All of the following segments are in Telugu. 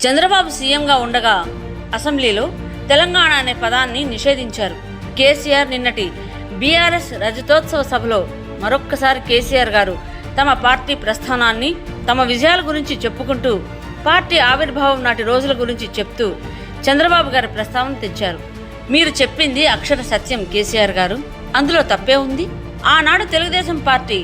చంద్రబాబు సీఎంగా ఉండగా అసెంబ్లీలో తెలంగాణ అనే పదాన్ని నిషేధించారు. కేసీఆర్ నిన్నటి బీఆర్ఎస్ రజతోత్సవ సభలో మరొక్కసారి కేసీఆర్ గారు తమ పార్టీ ప్రస్థానాన్ని, తమ విజయాల గురించి చెప్పుకుంటూ పార్టీ ఆవిర్భావం నాటి రోజుల గురించి చెప్తూ చంద్రబాబు గారి ప్రస్తావన తెచ్చారు. మీరు చెప్పింది అక్షర సత్యం కేసీఆర్ గారు, అందులో తప్పే ఉంది. ఆనాడు తెలుగుదేశం పార్టీ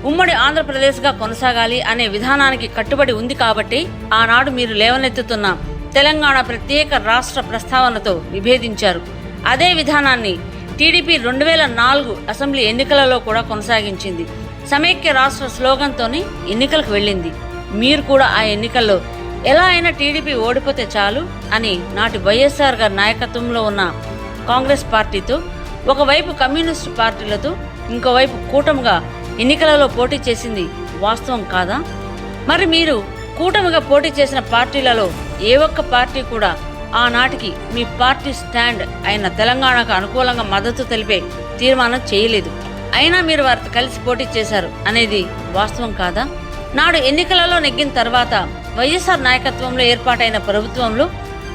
ఉమ్మడి ఆంధ్రప్రదేశ్గా కొనసాగాలి అనే విధానానికి కట్టుబడి ఉంది కాబట్టి ఆనాడు మీరు లేవనెత్తుతున్న తెలంగాణ ప్రత్యేక రాష్ట్ర ప్రస్తావనతో విభేదించారు. అదే విధానాన్ని టీడీపీ 2004 అసెంబ్లీ ఎన్నికలలో కూడా కొనసాగించింది. సమైక్య రాష్ట్ర స్లోగన్తోనే ఎన్నికలకు వెళ్ళింది. మీరు కూడా ఆ ఎన్నికల్లో ఎలా అయినా టీడీపీ ఓడిపోతే చాలు అని నాటి వైఎస్ఆర్ గారి నాయకత్వంలో ఉన్న కాంగ్రెస్ పార్టీతో, ఒకవైపు కమ్యూనిస్టు పార్టీలతో, ఇంకోవైపు కూటమిగా ఎన్నికలలో పోటీ చేసింది వాస్తవం కాదా? మరి మీరు కూటమిగా పోటీ చేసిన పార్టీలలో ఏ ఒక్క పార్టీ కూడా ఆనాటికి మీ పార్టీ స్టాండ్ అయిన తెలంగాణకు అనుకూలంగా మద్దతు తెలిపే తీర్మానం చేయలేదు. అయినా మీరు వారితో కలిసి పోటీ చేశారు అనేది వాస్తవం కాదా? నాడు ఎన్నికలలో నెగ్గిన తర్వాత వైఎస్ఆర్ నాయకత్వంలో ఏర్పాటైన ప్రభుత్వంలో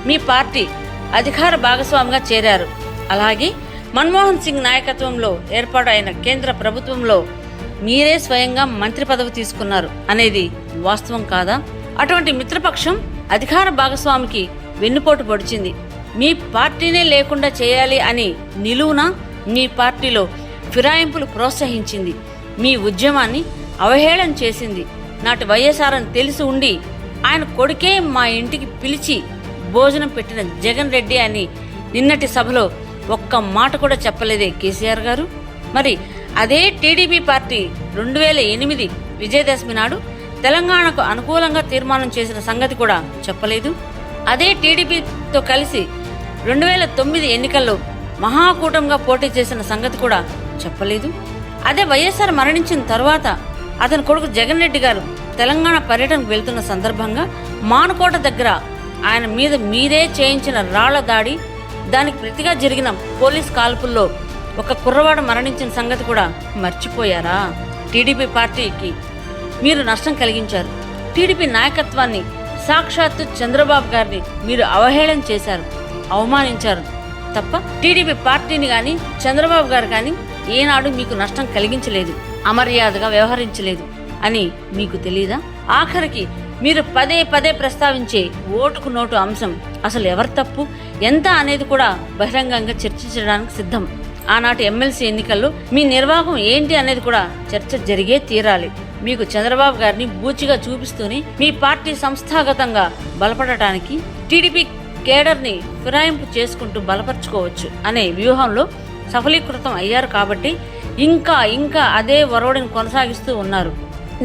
మీ పార్టీ అధికార భాగస్వామిగా చేరారు. అలాగే మన్మోహన్ సింగ్ నాయకత్వంలో ఏర్పాటైన కేంద్ర ప్రభుత్వంలో మీరే స్వయంగా మంత్రి పదవి తీసుకున్నారు అనేది వాస్తవం కాదా? అటువంటి మిత్రపక్షం అధికార భాగస్వామికి వెన్నుపోటు పొడిచింది. మీ పార్టీనే లేకుండా చేయాలి అని నిలువున మీ పార్టీలో ఫిరాయింపులు ప్రోత్సహించింది. మీ ఉద్యమాన్ని అవహేళన చేసింది. నాటి వైఎస్ఆర్ అని తెలిసి ఉండి ఆయన కొడుకే మా ఇంటికి పిలిచి భోజనం పెట్టిన జగన్ రెడ్డి అని నిన్నటి సభలో ఒక్క మాట కూడా చెప్పలేదే కేసీఆర్ గారు? మరి అదే టీడీపీ పార్టీ 2008 విజయదశమి నాడు తెలంగాణకు అనుకూలంగా తీర్మానం చేసిన సంగతి కూడా చెప్పలేదు. అదే టీడీపీతో కలిసి 2009 ఎన్నికల్లో మహాకూటమిగా పోటీ చేసిన సంగతి కూడా చెప్పలేదు. అదే వైఎస్ఆర్ మరణించిన తర్వాత అతని కొడుకు జగన్ రెడ్డి గారు తెలంగాణ పర్యటనకు వెళ్తున్న సందర్భంగా మానుకోట దగ్గర ఆయన మీద మీరే చేయించిన రాళ్ల దాడి, దానికి ప్రతిగా జరిగిన పోలీస్ కాల్పుల్లో ఒక కుర్రవాడు మరణించిన సంగతి కూడా మర్చిపోయారా? టీడీపీ పార్టీకి మీరు నష్టం కలిగించారు. టీడీపీ నాయకత్వాన్ని, సాక్షాత్తు చంద్రబాబు గారిని మీరు అవహేళన చేశారు, అవమానించారు తప్ప టీడీపీ పార్టీని కానీ చంద్రబాబు గారు కానీ ఏనాడు మీకు నష్టం కలిగించలేదు, అమర్యాదగా వ్యవహరించలేదు అని మీకు తెలీదా? ఆఖరికి మీరు పదే పదే ప్రస్తావించే ఓటుకు నోటు అంశం అసలు ఎవరి తప్పు, ఎంత అనేది కూడా బహిరంగంగా చర్చించడానికి సిద్ధం. ఆనాటి ఎమ్మెల్సీ ఎన్నికల్లో మీ నిర్వాహకం ఏంటి అనేది కూడా చర్చ జరిగే తీరాలి. మీకు చంద్రబాబు గారిని బూచిగా చూపిస్తూనే మీ పార్టీ సంస్థాగతంగా బలపడటానికి టీడీపీ కేడర్ని ఫిరాయింపు చేసుకుంటూ బలపరుచుకోవచ్చు అనే వ్యూహంలో సఫలీకృతం అయ్యారు కాబట్టి ఇంకా అదే వరవడిని కొనసాగిస్తూ ఉన్నారు.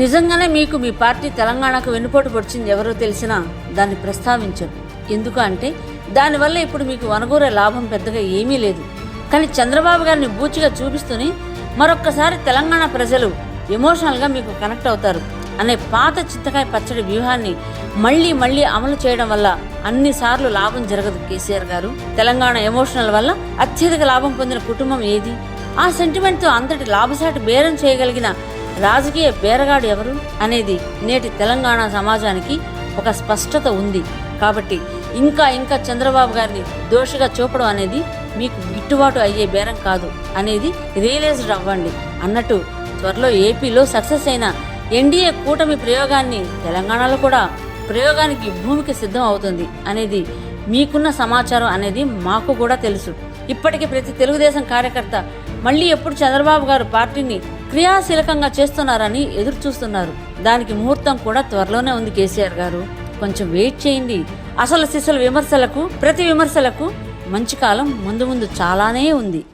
నిజంగానే మీకు మీ పార్టీ తెలంగాణకు వెన్నుపోటు పొడిచింది ఎవరో తెలిసినా దాన్ని ప్రస్తావించరు. ఎందుకు అంటే దానివల్ల ఇప్పుడు మీకు వనగూరే లాభం పెద్దగా ఏమీ లేదు. కానీ చంద్రబాబు గారిని బూచిగా చూపిస్తూనే మరొక్కసారి తెలంగాణ ప్రజలు ఎమోషనల్గా మీకు కనెక్ట్ అవుతారు అనే పాత చింతకాయ పచ్చడి వ్యూహాన్ని మళ్ళీ అమలు చేయడం వల్ల అన్నిసార్లు లాభం జరగదు కేసీఆర్ గారు. తెలంగాణ ఎమోషనల్ వల్ల అత్యధిక లాభం పొందిన కుటుంబం ఏది? ఆ సెంటిమెంట్తో అంతటి లాభసాటి బేరం చేయగలిగిన రాజకీయ బేరగాడు ఎవరు అనేది నేటి తెలంగాణ సమాజానికి ఒక స్పష్టత ఉంది. కాబట్టి ఇంకా చంద్రబాబు గారిని దోషిగా చూపడం అనేది మీకు గిట్టుబాటు అయ్యే బేరం కాదు అనేది రియలైజ్డ్ అవ్వండి. అన్నట్టు త్వరలో ఏపీలో సక్సెస్ అయిన ఎన్డీఏ కూటమి ప్రయోగాన్ని తెలంగాణలో కూడా ప్రయోగానికి భూమికి సిద్ధం అవుతుంది అనేది మీకున్న సమాచారం అనేది మాకు కూడా తెలుసు. ఇప్పటికీ ప్రతి తెలుగుదేశం కార్యకర్త మళ్ళీ ఎప్పుడు చంద్రబాబు గారు పార్టీని క్రియాశీలకంగా చేస్తున్నారని ఎదురు చూస్తున్నారు. దానికి ముహూర్తం కూడా త్వరలోనే ఉంది కేసీఆర్ గారు. కొంచెం వెయిట్ చేయండి. అసలు సిసలు విమర్శలకు, ప్రతి విమర్శలకు మంచి కాలం ముందు చాలానే ఉంది.